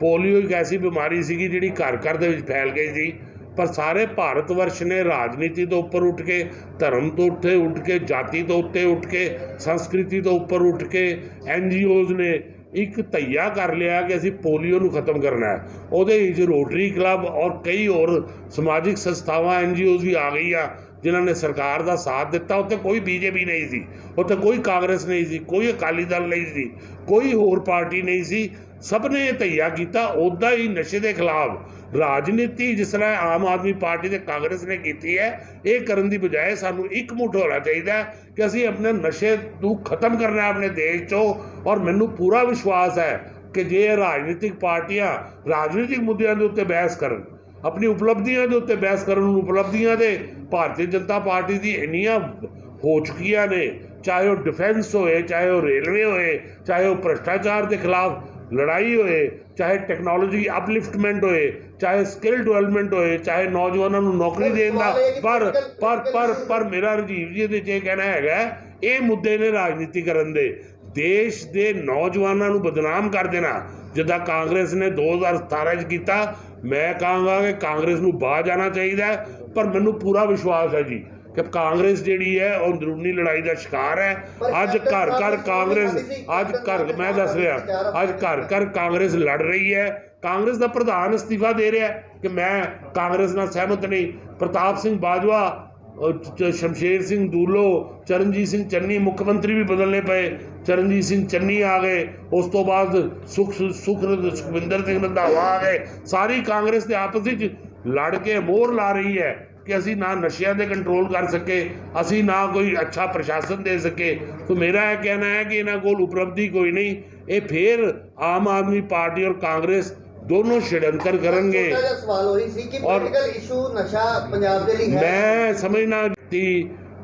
ਪੋਲੀਓ ਇੱਕ ਐਸੀ ਬਿਮਾਰੀ ਸੀਗੀ ਜਿਹੜੀ ਘਰ ਘਰ ਦੇ ਵਿੱਚ ਫੈਲ ਗਈ ਸੀ, ਪਰ ਸਾਰੇ ਭਾਰਤ ਵਰਸ਼ ਨੇ ਰਾਜਨੀਤੀ ਤੋਂ ਉੱਪਰ ਉੱਠ ਕੇ, ਧਰਮ ਤੋਂ ਉੱਠ ਕੇ, ਜਾਤੀ ਤੋਂ ਉੱਤੇ ਉੱਠ ਕੇ, ਸੰਸਕ੍ਰਿਤੀ ਤੋਂ ਉੱਪਰ ਉੱਠ ਕੇ NGOs ਨੇ ਇੱਕ ਧਈਆ ਕਰ ਲਿਆ ਕਿ ਅਸੀਂ ਪੋਲੀਓ ਨੂੰ ਖਤਮ ਕਰਨਾ ਹੈ। ਉਹਦੇ ਵਿੱਚ ਰੋਟਰੀ ਕਲੱਬ ਔਰ ਕਈ ਹੋਰ ਸਮਾਜਿਕ ਸੰਸਥਾਵਾਂ NGOs ਵੀ ਆ ਗਈਆਂ ਜਿਨ੍ਹਾਂ ਨੇ ਸਰਕਾਰ ਦਾ ਸਾਥ ਦਿੱਤਾ। ਉੱਥੇ ਕੋਈ BJP ਨਹੀਂ ਸੀ, ਉੱਥੇ ਕੋਈ ਕਾਂਗਰਸ ਨਹੀਂ ਸੀ, ਕੋਈ ਅਕਾਲੀ ਦਲ ਨਹੀਂ ਸੀ, ਕੋਈ ਹੋਰ ਪਾਰਟੀ ਨਹੀਂ ਸੀ। ਸਭ ਨੇ ਇਹ ਧਈਆ ਕੀਤਾ। ਉੱਦਾਂ ਹੀ ਨਸ਼ੇ ਦੇ ਖਿਲਾਫ ਰਾਜਨੀਤੀ ਜਿਸ ਤਰ੍ਹਾਂ ਆਮ ਆਦਮੀ ਪਾਰਟੀ ਤੇ ਕਾਂਗਰਸ ਨੇ ਕੀਤੀ ਹੈ, ਇਹ ਕਰਨ ਦੀ ਬਜਾਏ ਸਾਨੂੰ ਇਕਮੁੱਠ ਹੋਣਾ ਚਾਹੀਦਾ ਕਿ ਅਸੀਂ ਆਪਣੇ ਨਸ਼ੇ ਨੂੰ ਖਤਮ ਕਰਨਾ ਹੈ ਆਪਣੇ ਦੇਸ਼ 'ਚੋਂ। ਔਰ ਮੈਨੂੰ ਪੂਰਾ ਵਿਸ਼ਵਾਸ ਹੈ ਕਿ ਜੇ ਰਾਜਨੀਤਿਕ ਪਾਰਟੀਆਂ ਰਾਜਨੀਤਿਕ ਮੁੱਦਿਆਂ ਦੇ ਉੱਤੇ ਬਹਿਸ ਕਰਨ, ਆਪਣੀ ਉਪਲਬਧੀਆਂ ਦੇ ਉੱਤੇ ਬਹਿਸ ਕਰਨ, ਉਪਲਬਧੀਆਂ ਦੇ ਭਾਰਤੀ ਜਨਤਾ ਪਾਰਟੀ ਦੀ ਇੰਨੀਆਂ ਹੋ ਚੁੱਕੀਆਂ ਨੇ, ਚਾਹੇ ਉਹ ਡਿਫੈਂਸ ਹੋਏ, ਚਾਹੇ ਉਹ ਰੇਲਵੇ ਹੋਏ, ਚਾਹੇ ਉਹ ਭ੍ਰਿਸ਼ਟਾਚਾਰ ਦੇ ਖਿਲਾਫ ਲੜਾਈ ਹੋਏ, ਚਾਹੇ ਟੈਕਨੋਲੋਜੀ ਅਪਲਿਫਟਮੈਂਟ ਹੋਏ, ਚਾਹੇ ਸਕਿੱਲ ਡਿਵੈਲਪਮੈਂਟ ਹੋਏ, ਚਾਹੇ ਨੌਜਵਾਨਾਂ ਨੂੰ ਨੌਕਰੀ ਦੇਣ ਦਾ। ਪਰ ਮੇਰਾ ਰਾਜੀਵ ਜੀ ਇਹਦੇ 'ਚ ਇਹ ਕਹਿਣਾ ਹੈਗਾ, ਇਹ ਮੁੱਦੇ ਨੇ ਰਾਜਨੀਤੀ ਕਰਨ ਦੇ, ਦੇਸ਼ ਦੇ ਨੌਜਵਾਨਾਂ ਨੂੰ ਬਦਨਾਮ ਕਰ ਦੇਣਾ ਜਿੱਦਾਂ ਕਾਂਗਰਸ ਨੇ 2017 'ਚ ਕੀਤਾ। ਮੈਂ ਕਹਾਂਗਾ ਕਿ ਕਾਂਗਰਸ ਨੂੰ ਬਾਹਰ ਜਾਣਾ ਚਾਹੀਦਾ ਹੈ, ਪਰ ਮੈਨੂੰ ਪੂਰਾ ਵਿਸ਼ਵਾਸ ਹੈ ਜੀ ਕਿ ਕਾਂਗਰਸ ਜਿਹੜੀ ਹੈ ਉਹ ਅੰਦਰੂਨੀ ਲੜਾਈ ਦਾ ਸ਼ਿਕਾਰ ਹੈ। ਅੱਜ ਘਰ ਘਰ ਕਾਂਗਰਸ, ਮੈਂ ਦੱਸ ਰਿਹਾ, ਅੱਜ ਘਰ ਘਰ ਕਾਂਗਰਸ ਲੜ ਰਹੀ ਹੈ। ਕਾਂਗਰਸ ਦਾ ਪ੍ਰਧਾਨ ਅਸਤੀਫਾ ਦੇ ਰਿਹਾ ਕਿ ਮੈਂ ਕਾਂਗਰਸ ਨਾਲ ਸਹਿਮਤ ਨਹੀਂ। ਪ੍ਰਤਾਪ ਸਿੰਘ ਬਾਜਵਾ, ਸ਼ਮਸ਼ੇਰ ਸਿੰਘ ਦੂਲੋ, ਚਰਨਜੀਤ ਸਿੰਘ ਚੰਨੀ, ਮੁੱਖ ਮੰਤਰੀ ਵੀ ਬਦਲਨੇ ਪਏ, ਚਰਨਜੀਤ ਸਿੰਘ ਚੰਨੀ ਆ ਗਏ, ਉਸ ਤੋਂ ਬਾਅਦ ਸੁਖਵਿੰਦਰ ਸਿੰਘ ਰੰਧਾਵਾ ਆ ਗਏ। ਸਾਰੀ ਕਾਂਗਰਸ ਦੇ ਆਪਸ ਵਿੱਚ ਲੜ ਕੇ ਮੋਹਰ ਲਾ ਰਹੀ ਹੈ ਕਿ ਅਸੀਂ ਨਾ ਨਸ਼ਿਆਂ ਦੇ ਕੰਟਰੋਲ ਕਰ ਸਕੇ, ਅਸੀਂ ਨਾ ਕੋਈ ਅੱਛਾ ਪ੍ਰਸ਼ਾਸਨ ਦੇ ਸਕੇ। तो मेरा यह कहना है कि इन्हों को उपलब्धि कोई नहीं, ये फिर आम आदमी पार्टी और कांग्रेस दोनों षड्यंत्र करेंगे। सवाल होई सी कि पॉलिटिकल इशू नशा पंजाब दे लिए है। मैं समझना दी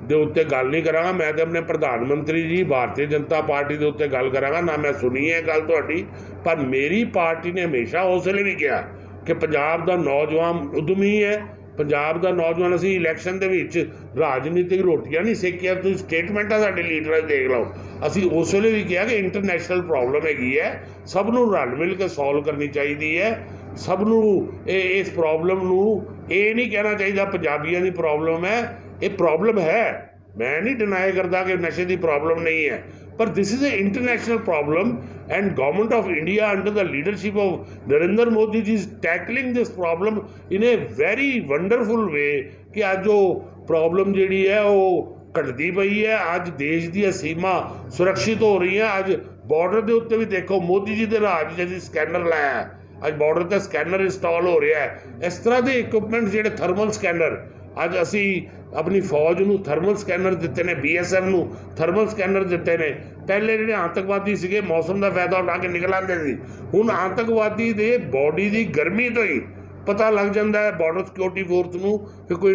ਦੇ ਉੱਤੇ ਗੱਲ ਨਹੀਂ ਕਰਾਂਗਾ। ਮੈਂ ਤਾਂ ਆਪਣੇ ਪ੍ਰਧਾਨ ਮੰਤਰੀ ਜੀ ਭਾਰਤੀ ਜਨਤਾ ਪਾਰਟੀ ਦੇ ਉੱਤੇ ਗੱਲ ਕਰਾਂਗਾ। ਨਾ ਮੈਂ ਸੁਣੀ ਹੈ ਗੱਲ ਤੁਹਾਡੀ, ਪਰ ਮੇਰੀ ਪਾਰਟੀ ਨੇ ਹਮੇਸ਼ਾ ਉਸ ਵੇਲੇ ਵੀ ਕਿਹਾ ਕਿ ਪੰਜਾਬ ਦਾ ਨੌਜਵਾਨ ਉਦਮੀ ਹੈ। ਪੰਜਾਬ ਦਾ ਨੌਜਵਾਨ, ਅਸੀਂ ਇਲੈਕਸ਼ਨ ਦੇ ਵਿੱਚ ਰਾਜਨੀਤਿਕ ਰੋਟੀਆਂ ਨਹੀਂ ਸੇਕੀਆਂ। ਤੁਸੀਂ ਸਟੇਟਮੈਂਟਾਂ ਸਾਡੇ ਲੀਡਰਾਂ ਦੀ ਦੇਖ ਲਓ। ਅਸੀਂ ਉਸ ਵੇਲੇ ਵੀ ਕਿਹਾ ਕਿ ਇੰਟਰਨੈਸ਼ਨਲ ਪ੍ਰੋਬਲਮ ਹੈਗੀ ਹੈ, ਸਭ ਨੂੰ ਰਲ ਮਿਲ ਕੇ ਸੋਲਵ ਕਰਨੀ ਚਾਹੀਦੀ ਹੈ। ਸਭ ਨੂੰ ਇਸ ਪ੍ਰੋਬਲਮ ਨੂੰ ਇਹ ਨਹੀਂ ਕਹਿਣਾ ਚਾਹੀਦਾ ਪੰਜਾਬੀਆਂ ਦੀ ਪ੍ਰੋਬਲਮ ਹੈ। ਇਹ ਪ੍ਰੋਬਲਮ ਹੈ, ਮੈਂ ਨਹੀਂ ਡਿਨਾਈ ਕਰਦਾ ਕਿ ਨਸ਼ੇ ਦੀ ਪ੍ਰੋਬਲਮ ਨਹੀਂ ਹੈ, ਪਰ this is a international problem and government of India under the leadership of Narendra Modi ji is tackling this problem in a very wonderful way ਕਿ ਅੱਜ ਉਹ ਪ੍ਰੋਬਲਮ ਜਿਹੜੀ ਹੈ ਉਹ ਘਟਦੀ ਪਈ ਹੈ। ਅੱਜ ਦੇਸ਼ ਦੀਆਂ ਸੀਮਾ ਸੁਰੱਖਿਅਤ ਹੋ ਰਹੀਆਂ। ਅੱਜ ਬਾਰਡਰ ਦੇ ਉੱਤੇ ਵੀ ਦੇਖੋ, ਮੋਦੀ ਜੀ ਦੇ ਰਾਜ 'ਚ ਅਸੀਂ ਸਕੈਨਰ ਲਾਇਆ, ਅੱਜ ਬਾਰਡਰ 'ਤੇ ਸਕੈਨਰ ਇੰਸਟਾਲ ਹੋ ਰਿਹਾ ਹੈ। ਇਸ ਤਰ੍ਹਾਂ ਦੇ ਇਕਵਿਪਮੈਂਟ ਜਿਹੜੇ ਥਰਮਲ ਸਕੈਨਰ, ਅੱਜ ਅਸੀਂ ਆਪਣੀ ਫੌਜ ਨੂੰ ਥਰਮਲ ਸਕੈਨਰ ਦਿੱਤੇ ਨੇ, BSF ਨੂੰ ਥਰਮਲ ਸਕੈਨਰ ਦਿੱਤੇ ਨੇ। ਪਹਿਲੇ ਜਿਹੜੇ ਆਤੰਕਵਾਦੀ ਸੀਗੇ ਮੌਸਮ ਦਾ ਫਾਇਦਾ ਉਠਾ ਕੇ ਨਿਕਲ ਆਉਂਦੇ ਸੀ, ਹੁਣ ਆਤੰਕਵਾਦੀ ਦੇ ਬਾਡੀ ਦੀ ਗਰਮੀ ਤੋਂ ਹੀ ਪਤਾ ਲੱਗ ਜਾਂਦਾ ਹੈ ਬਾਰਡਰ ਸਿਕਿਉਰਿਟੀ ਫੋਰਸ ਨੂੰ ਕਿ ਕੋਈ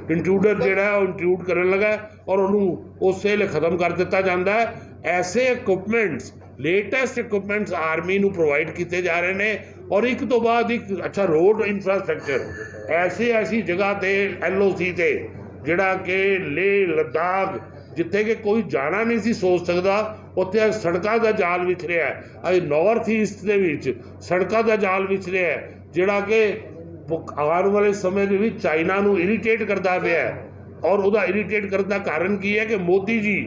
ਇੰਟਰੂਡਰ ਜਿਹੜਾ ਉਹ ਇੰਟਰੂਡ ਕਰਨ ਲੱਗਾ ਔਰ ਉਹਨੂੰ ਉਸੇ ਵੇਲੇ ਖਤਮ ਕਰ ਦਿੱਤਾ ਜਾਂਦਾ ਹੈ। ਐਸੇ ਇਕਵਿਪਮੈਂਟਸ, ਲੇਟੈਸਟ ਇਕਵਿਪਮੈਂਟਸ ਆਰਮੀ ਨੂੰ ਪ੍ਰੋਵਾਈਡ ਕੀਤੇ ਜਾ ਰਹੇ ਨੇ ਔਰ ਇੱਕ ਤੋਂ ਬਾਅਦ ਇੱਕ ਅੱਛਾ ਰੋਡ ਇਨਫਰਾਸਟ੍ਰਕਚਰ ਐਸੀ ਜਗ੍ਹਾ 'ਤੇ LOC 'ਤੇ ਜਿਹੜਾ ਕਿ ਲੇਹ ਲੱਦਾਖ ਜਿੱਥੇ ਕਿ ਕੋਈ ਜਾਣਾ ਨਹੀਂ ਸੀ ਸੋਚ ਸਕਦਾ, ਉੱਥੇ ਸੜਕਾਂ ਦਾ ਜਾਲ ਵਿਛ ਰਿਹਾ ਹੈ। ਅੱਜ ਨਾਰਥ ਈਸਟ ਦੇ ਵਿੱਚ ਸੜਕਾਂ ਦਾ ਜਾਲ ਵਿਛ ਰਿਹਾ ਹੈ ਜਿਹੜਾ ਕਿ ਆਉਣ ਵਾਲੇ ਸਮੇਂ ਦੇ ਵਿੱਚ ਚਾਈਨਾ ਨੂੰ ਇਰੀਟੇਟ ਕਰਦਾ ਪਿਆ ਹੈ। ਔਰ ਉਹਦਾ ਇਰੀਟੇਟ ਕਰਨ ਦਾ ਕਾਰਨ ਕੀ ਹੈ ਕਿ ਮੋਦੀ ਜੀ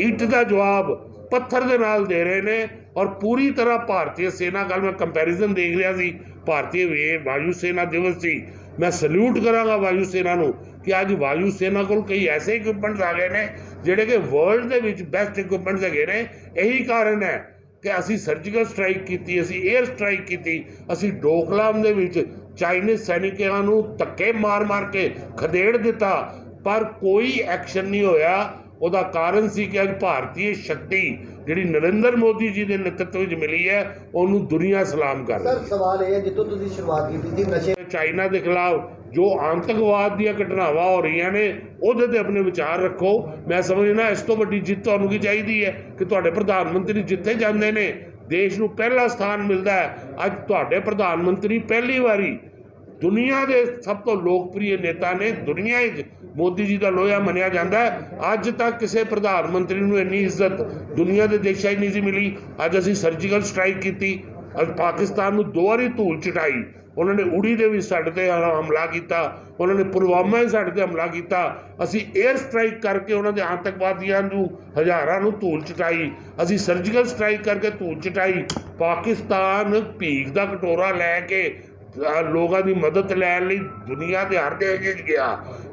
ਇੱਟ ਦਾ ਜਵਾਬ ਪੱਥਰ ਦੇ ਨਾਲ ਦੇ ਰਹੇ ਨੇ ਔਰ ਪੂਰੀ ਤਰ੍ਹਾਂ ਭਾਰਤੀ ਸੈਨਾ, ਕੱਲ੍ਹ ਮੈਂ ਕੰਪੈਰੀਜ਼ਨ ਦੇਖ ਰਿਹਾ ਸੀ, ਭਾਰਤੀ ਵਾਯੂ ਸੈਨਾ ਦਿਵਸ ਸੀ, ਮੈਂ ਸਲੂਟ ਕਰਾਂਗਾ ਵਾਯੂ ਸੈਨਾ ਨੂੰ ਕਿ ਅੱਜ ਵਾਯੂ ਸੈਨਾ ਕੋਲ ਕਈ ਐਸੇ ਇਕਵਿਪਮੈਂਟਸ ਆ ਗਏ ਨੇ ਜਿਹੜੇ ਕਿ ਵਰਲਡ ਦੇ ਵਿੱਚ ਬੈਸਟ ਇਕਵਿਪਮੈਂਟਸ ਹੈਗੇ ਨੇ। ਇਹੀ ਕਾਰਨ ਹੈ ਕਿ ਅਸੀਂ ਸਰਜੀਕਲ ਸਟ੍ਰਾਈਕ ਕੀਤੀ, ਅਸੀਂ 에ਅਰ ਸਟ੍ਰਾਈਕ ਕੀਤੀ, ਅਸੀਂ ਡੋਕਲਾਮ ਦੇ ਵਿੱਚ ਚਾਈਨੀਜ਼ ਸੈਨਿਕਾਂ ਨੂੰ ਧੱਕੇ ਮਾਰ ਕੇ ਖਦੇੜ ਦਿੱਤਾ, ਪਰ ਕੋਈ ਐਕਸ਼ਨ ਨਹੀਂ ਹੋਇਆ। ਉਹਦਾ ਕਾਰਨ ਸੀ ਕਿ ਅੱਜ ਭਾਰਤੀ ਸ਼ਕਤੀ ਜਿਹੜੀ ਨਰਿੰਦਰ ਮੋਦੀ ਜੀ ਦੇ ਨੇਤਰਤਵ ਵਿੱਚ ਮਿਲੀ ਹੈ ਉਹਨੂੰ ਦੁਨੀਆ ਸਲਾਮ ਕਰ ਰਹੀ ਸਰ ਸਵਾਲ ਇਹ ਹੈ ਜਿੱਥੋਂ ਤੁਸੀਂ ਸ਼ੁਰੂਆਤ ਕੀਤੀ ਸੀ ਨਸ਼ੇ ਹੈ। ਚਾਈਨਾ ਦੇ ਖਿਲਾਫ ਜੋ ਆਤੰਕਵਾਦ ਦੀਆਂ ਘਟਨਾਵਾਂ ਹੋ ਰਹੀਆਂ ਨੇ ਉਹਦੇ ਤੇ ਆਪਣੇ ਵਿਚਾਰ ਰੱਖੋ। ਮੈਂ ਸਮਝਦਾ ਇਸ ਤੋਂ ਵੱਡੀ ਜਿੱਤ ਤੁਹਾਨੂੰ ਕੀ ਚਾਹੀਦੀ ਹੈ ਕਿ ਤੁਹਾਡੇ ਪ੍ਰਧਾਨ ਮੰਤਰੀ ਜਿੱਥੇ ਜਾਂਦੇ ਨੇ ਦੇਸ਼ ਨੂੰ ਪਹਿਲਾ ਸਥਾਨ ਮਿਲਦਾ ਹੈ। ਅੱਜ ਤੁਹਾਡੇ ਪ੍ਰਧਾਨ ਮੰਤਰੀ ਪਹਿਲੀ ਵਾਰੀ ਦੁਨੀਆ ਦੇ ਸਭ ਤੋਂ ਲੋਕਪ੍ਰਿਯ ਨੇਤਾ ਨੇ। ਦੁਨੀਆ ਵਿੱਚ ਮੋਦੀ ਜੀ ਦਾ ਲੋਹਾ ਮੰਨਿਆ ਜਾਂਦਾ ਹੈ। ਅੱਜ ਤੱਕ ਕਿਸੇ ਪ੍ਰਧਾਨ ਮੰਤਰੀ ਨੂੰ ਇੰਨੀ ਇੱਜ਼ਤ ਦੁਨੀਆ ਦੇ ਦੇਸ਼ਾਂ 'ਚ ਨਹੀਂ ਸੀ ਮਿਲੀ। ਅੱਜ ਅਸੀਂ ਸਰਜੀਕਲ ਸਟ੍ਰਾਈਕ ਕੀਤੀ, ਅੱਜ ਪਾਕਿਸਤਾਨ ਨੂੰ 2 ਵਾਰੀ ਧੂਲ ਚਟਾਈ। ਉਹਨਾਂ ਨੇ ਉੜੀ ਦੇ ਵਿੱਚ ਸਾਡੇ 'ਤੇ ਹਮਲਾ ਕੀਤਾ, ਉਹਨਾਂ ਨੇ ਪੁਲਵਾਮਾ 'ਚ ਸਾਡੇ 'ਤੇ ਹਮਲਾ ਕੀਤਾ। ਅਸੀਂ 에ਅਰ ਸਟ੍ਰਾਈਕ ਕਰਕੇ ਉਹਨਾਂ ਦੇ ਆਤੰਕਵਾਦੀਆਂ ਨੂੰ ਹਜ਼ਾਰਾਂ ਨੂੰ ਧੂਲ ਚਟਾਈ। ਅਸੀਂ ਸਰਜੀਕਲ ਸਟ੍ਰਾਈਕ ਕਰਕੇ ਧੂਲ ਚਟਾਈ। ਪਾਕਿਸਤਾਨ ਭੀਖ ਦਾ ਕਟੋਰਾ ਲੈ ਕੇ ਲੋਕਾਂ ਦੀ ਮਦਦ ਲੈਣ ਲਈ ਦੁਨੀਆ ਦੇ ਹਰ ਦੇਸ਼ ਵਿੱਚ ਗਿਆ।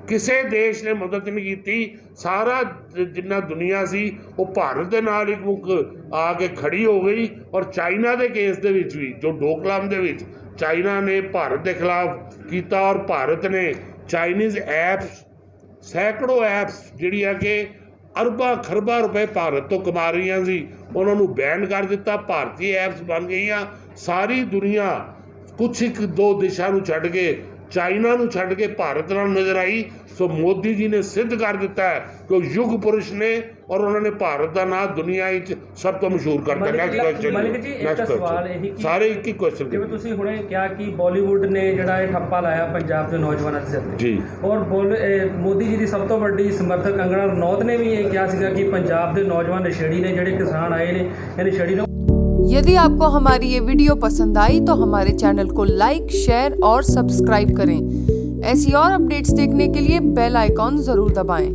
ਕਿਸੇ ਦੇਸ਼ ਨੇ ਮਦਦ ਨਹੀਂ ਕੀਤੀ। ਸਾਰਾ ਜਿੰਨਾ ਦੁਨੀਆ ਸੀ ਉਹ ਭਾਰਤ ਦੇ ਨਾਲ ਇੱਕ ਮੁੱਖ ਆ ਕੇ ਖੜੀ ਹੋ ਗਈ। ਔਰ ਚਾਈਨਾ ਦੇ ਕੇਸ ਦੇ ਵਿੱਚ ਵੀ ਜੋ ਡੋਕਲਾਮ ਦੇ ਵਿੱਚ ਚਾਈਨਾ ਨੇ ਭਾਰਤ ਦੇ ਖਿਲਾਫ ਕੀਤਾ ਔਰ ਭਾਰਤ ਨੇ ਚਾਈਨੀਜ਼ ਐਪਸ ਸੈਂਕੜੋਂ ਐਪਸ ਜਿਹੜੀ ਹੈ ਕਿ ਅਰਬਾਂ ਖਰਬਾਂ ਰੁਪਏ ਭਾਰਤ ਤੋਂ ਕਮਾ ਰਹੀਆਂ ਸੀ ਉਹਨਾਂ ਨੂੰ ਬੈਨ ਕਰ ਦਿੱਤਾ। ਭਾਰਤੀ ਐਪਸ ਬਣ ਗਈਆਂ। ਸਾਰੀ ਦੁਨੀਆ ਕੁਛ ਇੱਕ ਦੋ ਦੇਸ਼ਾਂ ਨੂੰ ਛੱਡ ਕੇ ਚਾਈਨਾ ਨੂੰ ਛੱਡ ਕੇ ਭਾਰਤ ਨਾਲ ਨਜ਼ਰ ਆਈ। ਸੋ ਮੋਦੀ ਜੀ ਨੇ ਸਿੱਧ ਕਰ ਦਿੱਤਾ ਹੈ ਕਿ ਉਹ ਯੁੱਗ ਪੁਰਸ਼ ਨੇ ਔਰ ਉਹਨਾਂ ਨੇ ਭਾਰਤ ਦਾ ਨਾਮ ਦੁਨੀਆ ਵਿੱਚ ਸਭ ਤੋਂ ਮਸ਼ਹੂਰ ਕਰ ਦਿੱਤਾ। ਮਲਿਕ ਜੀ ਇੱਕ ਸਵਾਲ ਇਹੀ ਕਿ ਸਾਰੇ ਇੱਕ ਹੀ ਕੁਐਸਚਨ ਜਿਵੇਂ ਤੁਸੀਂ ਹੁਣੇ ਕਿਹਾ ਕਿ ਬਾਲੀਵੁੱਡ ਨੇ ਜਿਹੜਾ ਇਹ ਠੱਪਾ ਲਾਇਆ ਪੰਜਾਬ ਦੇ ਨੌਜਵਾਨਾਂ ਦੇ ਸਿਰ ਤੇ ਜੀ ਔਰ ਮੋਦੀ ਜੀ ਦੀ ਸਭ ਤੋਂ ਵੱਡੀ ਸਮਰਥਕ ਕੰਗਣਾ ਰਣੌਤ ਨੇ ਵੀ ਇਹ ਕਿਹਾ ਸੀਗਾ ਕਿ ਪੰਜਾਬ ਦੇ ਨੌਜਵਾਨ ਨਸ਼ੇੜੀ ਨੇ ਜਿਹੜੇ ਕਿਸਾਨ आए ਨੇ ਇਹ ਨਸ਼ੇੜੀ ਨੂੰ। यदि आपको हमारी ये वीडियो पसंद आई तो हमारे चैनल को लाइक, शेयर और सब्सक्राइब करें। ऐसी और अपडेट्स देखने के लिए बेल आइकॉन ज़रूर दबाएं।